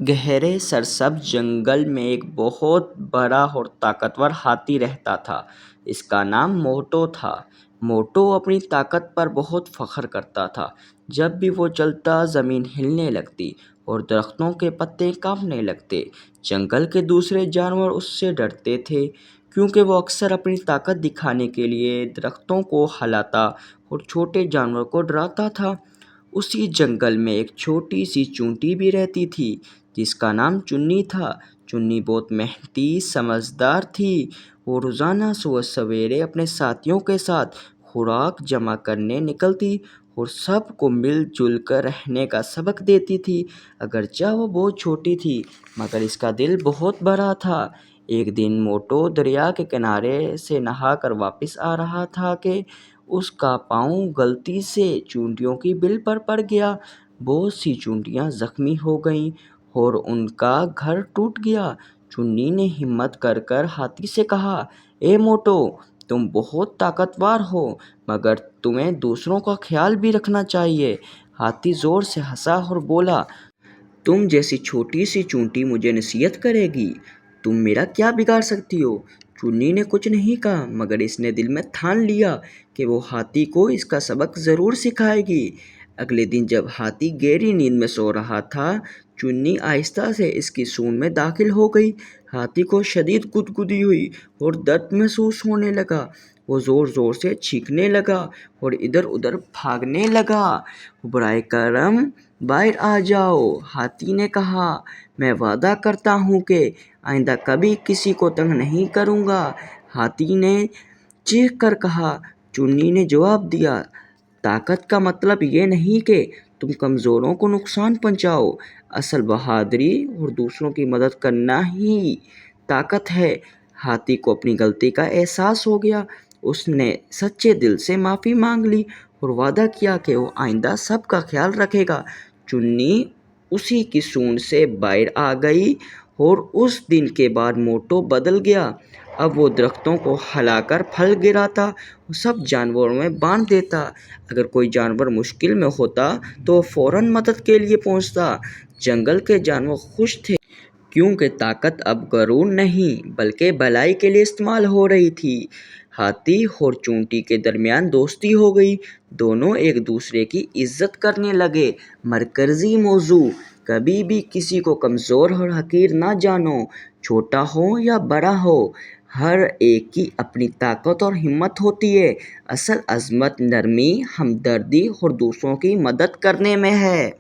گہرے سرسبز جنگل میں ایک بہت بڑا اور طاقتور ہاتھی رہتا تھا۔ اس کا نام موٹو تھا۔ موٹو اپنی طاقت پر بہت فخر کرتا تھا۔ جب بھی وہ چلتا زمین ہلنے لگتی اور درختوں کے پتے کانپنے لگتے۔ جنگل کے دوسرے جانور اس سے ڈرتے تھے کیونکہ وہ اکثر اپنی طاقت دکھانے کے لیے درختوں کو ہلاتا اور چھوٹے جانوروں کو ڈراتا تھا۔ اسی جنگل میں ایک چھوٹی سی چونٹی بھی رہتی تھی جس کا نام چنی تھا۔ چنی بہت محنتی سمجھدار تھی۔ وہ روزانہ صبح سویرے اپنے ساتھیوں کے ساتھ خوراک جمع کرنے نکلتی اور سب کو مل جل کر رہنے کا سبق دیتی تھی۔ اگرچہ وہ بہت چھوٹی تھی مگر اس کا دل بہت بڑا تھا۔ ایک دن موٹو دریا کے کنارے سے نہا کر واپس آ رہا تھا کہ اس کا پاؤں غلطی سے چیونٹیوں کی بل پر پڑ گیا۔ بہت سی چیونٹیاں زخمی ہو گئیں اور ان کا گھر ٹوٹ گیا۔ چنی نے ہمت کر کر ہاتھی سے کہا، اے موٹو، تم بہت طاقتور ہو مگر تمہیں دوسروں کا خیال بھی رکھنا چاہیے۔ ہاتھی زور سے ہنسا اور بولا، تم جیسی چھوٹی سی چیونٹی مجھے نصیحت کرے گی؟ تم میرا کیا بگاڑ سکتی ہو؟ چنی نے کچھ نہیں کہا مگر اس نے دل میں ٹھان لیا کہ وہ ہاتھی کو اس کا سبق ضرور سکھائے گی۔ اگلے دن جب ہاتھی گہری نیند میں سو رہا تھا، چنی آہستہ سے اس کی سونڈ میں داخل ہو گئی۔ ہاتھی کو شدید گدگدی ہوئی اور درد محسوس ہونے لگا۔ وہ زور زور سے چیخنے لگا اور ادھر ادھر بھاگنے لگا۔ براہ کرم باہر آ جاؤ، ہاتھی نے کہا، میں وعدہ کرتا ہوں کہ آئندہ کبھی کسی کو تنگ نہیں کروں گا۔ ہاتھی نے چیخ کر کہا۔ چنی نے جواب دیا، طاقت کا مطلب یہ نہیں کہ تم کمزوروں کو نقصان پہنچاؤ۔ اصل بہادری اور دوسروں کی مدد کرنا ہی طاقت ہے۔ ہاتھی کو اپنی غلطی کا احساس ہو گیا۔ اس نے سچے دل سے معافی مانگ لی اور وعدہ کیا کہ وہ آئندہ سب کا خیال رکھے گا۔ چنی اسی کی سونڈ سے باہر آ گئی اور اس دن کے بعد موٹو بدل گیا۔ اب وہ درختوں کو ہلا کر پھل گراتا اور سب جانوروں میں بانٹ دیتا۔ اگر کوئی جانور مشکل میں ہوتا تو وہ فوراً مدد کے لیے پہنچتا۔ جنگل کے جانور خوش تھے کیونکہ طاقت اب غرور نہیں بلکہ بھلائی کے لیے استعمال ہو رہی تھی۔ ہاتھی اور چیونٹی کے درمیان دوستی ہو گئی۔ دونوں ایک دوسرے کی عزت کرنے لگے۔ مرکزی موضوع، کبھی بھی کسی کو کمزور اور حقیر نہ جانو، چھوٹا ہو یا بڑا ہو، ہر ایک کی اپنی طاقت اور ہمت ہوتی ہے۔ اصل عظمت نرمی، ہمدردی اور دوسروں کی مدد کرنے میں ہے۔